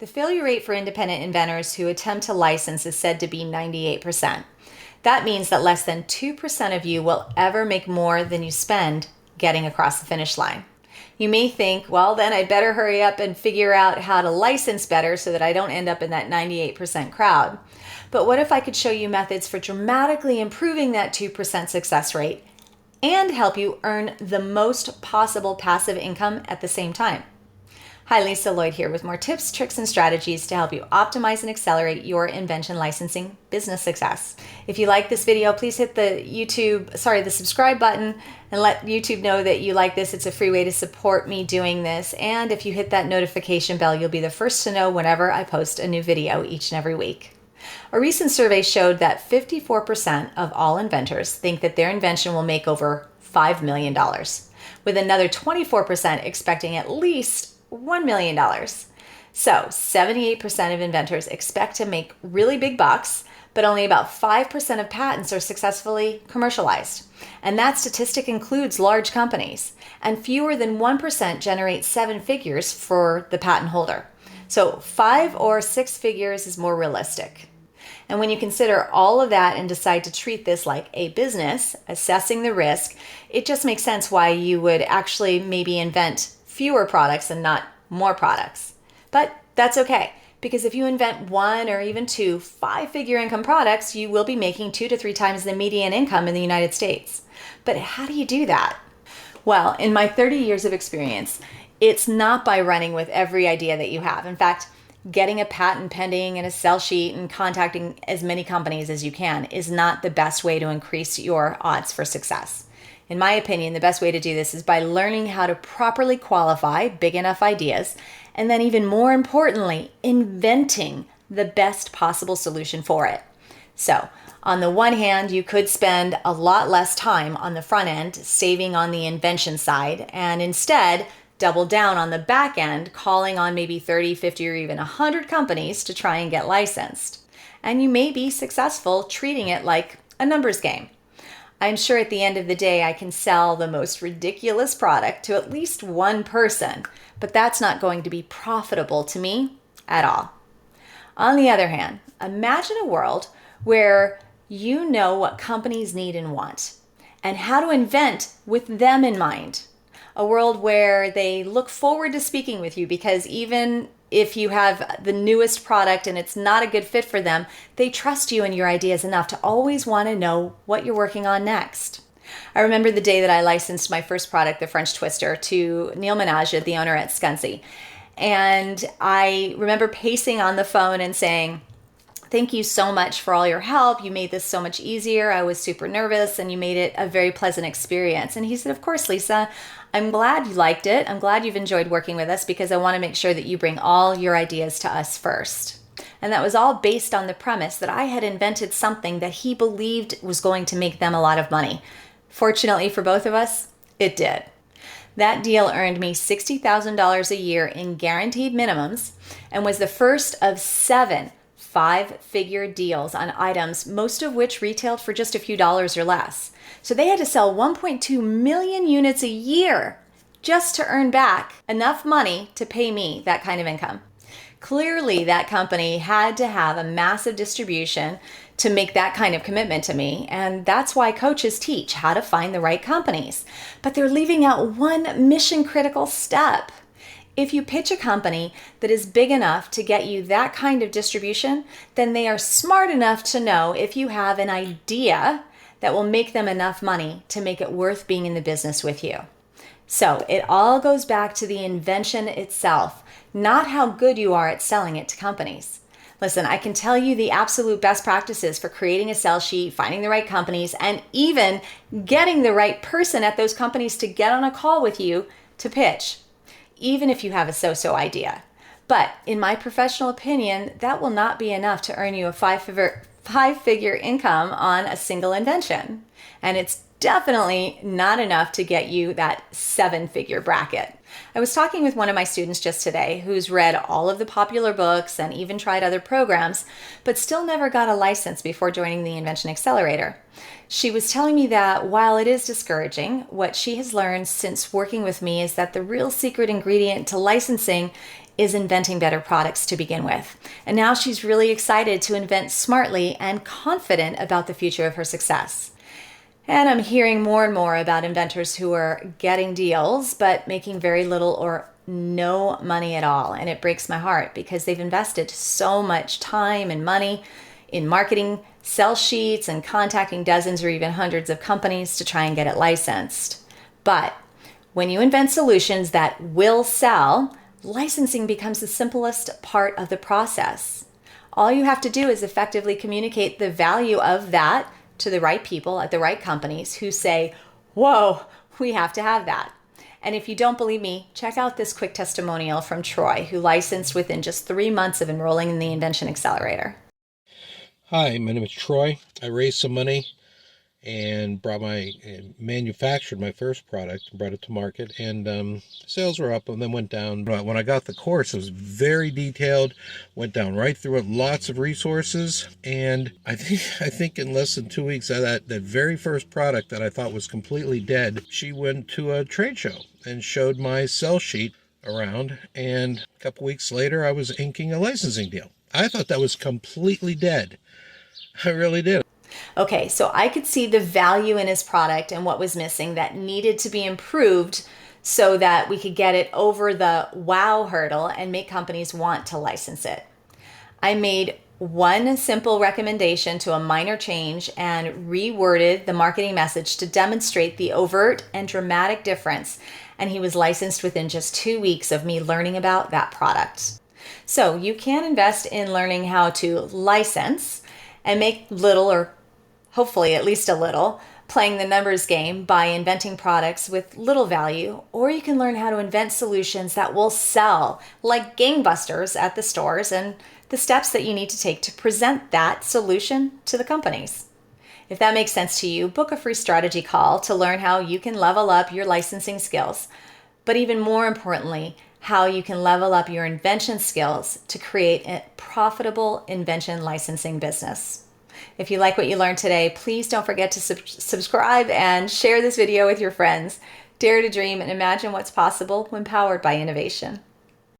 The failure rate for independent inventors who attempt to license is said to be 98%. That means that less than 2% of you will ever make more than you spend getting across the finish line. You may think, well, then I better hurry up and figure out how to license better so that I don't end up in that 98% crowd. But what if I could show you methods for dramatically improving that 2% success rate and help you earn the most possible passive income at the same time? Hi, Lisa, Lloyd here with more tips, tricks, and strategies to help you optimize and accelerate your invention licensing business success. If you like this video, please hit the subscribe button and let YouTube know that you like this. It's a free way to support me doing this. And if you hit that notification bell, you'll be the first to know whenever I post a new video each and every week. A recent survey showed that 54% of all inventors think that their invention will make over $5 million, with another 24% expecting at least $1 million. So 78% of inventors expect to make really big bucks, but only about 5% of patents are successfully commercialized. And that statistic includes large companies, and fewer than 1% generate seven figures for the patent holder. So 5 or 6 figures is more realistic. And when you consider all of that and decide to treat this like a business, assessing the risk, it just makes sense why you would actually maybe invent fewer products and not more products. But that's okay, because if you invent 1 or even 2 5-figure income products, you will be making 2 to 3 times the median income in the United States. But how do you do that? Well, in my 30 years of experience, it's not by running with every idea that you have. In fact, getting a patent pending and a sell sheet and contacting as many companies as you can is not the best way to increase your odds for success. In my opinion, the best way to do this is by learning how to properly qualify big enough ideas, and then even more importantly, inventing the best possible solution for it. So, on the one hand, you could spend a lot less time on the front end, saving on the invention side, and instead double down on the back end, calling on maybe 30, 50, or even 100 companies to try and get licensed. And you may be successful treating it like a numbers game. I'm sure at the end of the day, I can sell the most ridiculous product to at least one person, but that's not going to be profitable to me at all. On the other hand, imagine a world where you know what companies need and want and how to invent with them in mind. A world where they look forward to speaking with you because even if you have the newest product and it's not a good fit for them, they trust you and your ideas enough to always want to know what you're working on next. I remember the day that I licensed my first product, the French Twister, to Neil Menage, the owner at Scunsy. And I remember pacing on the phone and saying, "Thank you so much for all your help. You made this so much easier. I was super nervous and you made it a very pleasant experience." And he said, "Of course, Lisa. I'm glad you liked it. I'm glad you've enjoyed working with us because I want to make sure that you bring all your ideas to us first." And that was all based on the premise that I had invented something that he believed was going to make them a lot of money. Fortunately for both of us, it did. That deal earned me $60,000 a year in guaranteed minimums and was the first of 7 5-figure deals on items, most of which retailed for just a few dollars or less. So they had to sell 1.2 million units a year just to earn back enough money to pay me that kind of income. Clearly, that company had to have a massive distribution to make that kind of commitment to me, and that's why coaches teach how to find the right companies. But they're leaving out one mission-critical step. If you pitch a company that is big enough to get you that kind of distribution, then they are smart enough to know if you have an idea that will make them enough money to make it worth being in the business with you. So it all goes back to the invention itself, not how good you are at selling it to companies. Listen, I can tell you the absolute best practices for creating a sell sheet, finding the right companies, and even getting the right person at those companies to get on a call with you to pitch, even if you have a so-so idea. But in my professional opinion, that will not be enough to earn you a five-figure income on a single invention. And it's definitely not enough to get you that 7-figure bracket. I was talking with one of my students just today who's read all of the popular books and even tried other programs, but still never got a license before joining the Invention Accelerator. She was telling me that while it is discouraging, what she has learned since working with me is that the real secret ingredient to licensing is inventing better products to begin with. And now she's really excited to invent smartly and confident about the future of her success. And I'm hearing more and more about inventors who are getting deals, but making very little or no money at all. And it breaks my heart because they've invested so much time and money in marketing sell sheets and contacting dozens or even hundreds of companies to try and get it licensed. But when you invent solutions that will sell, licensing becomes the simplest part of the process. All you have to do is effectively communicate the value of that to the right people at the right companies who say, whoa, we have to have that. And if you don't believe me, check out this quick testimonial from Troy, who licensed within just 3 months of enrolling in the Invention Accelerator. Hi, my name is Troy. I raised some money and manufactured my first product and brought it to market, and sales were up and then went down. But when I got the course, it was very detailed, went down right through it, lots of resources, and I think in less than 2 weeks, that very first product that I thought was completely dead, she went to a trade show and showed my sell sheet around, and a couple weeks later, I was inking a licensing deal. I thought that was completely dead. I really did. Okay, so I could see the value in his product and what was missing that needed to be improved so that we could get it over the wow hurdle and make companies want to license it. I made one simple recommendation to a minor change and reworded the marketing message to demonstrate the overt and dramatic difference, and he was licensed within just 2 weeks of me learning about that product. So you can invest in learning how to license and make little, or hopefully at least a little, playing the numbers game by inventing products with little value, or you can learn how to invent solutions that will sell like gangbusters at the stores and the steps that you need to take to present that solution to the companies. If that makes sense to you, book a free strategy call to learn how you can level up your licensing skills, but even more importantly, how you can level up your invention skills to create a profitable invention licensing business. If you like what you learned today, please don't forget to subscribe and share this video with your friends. Dare to dream and imagine what's possible when powered by innovation.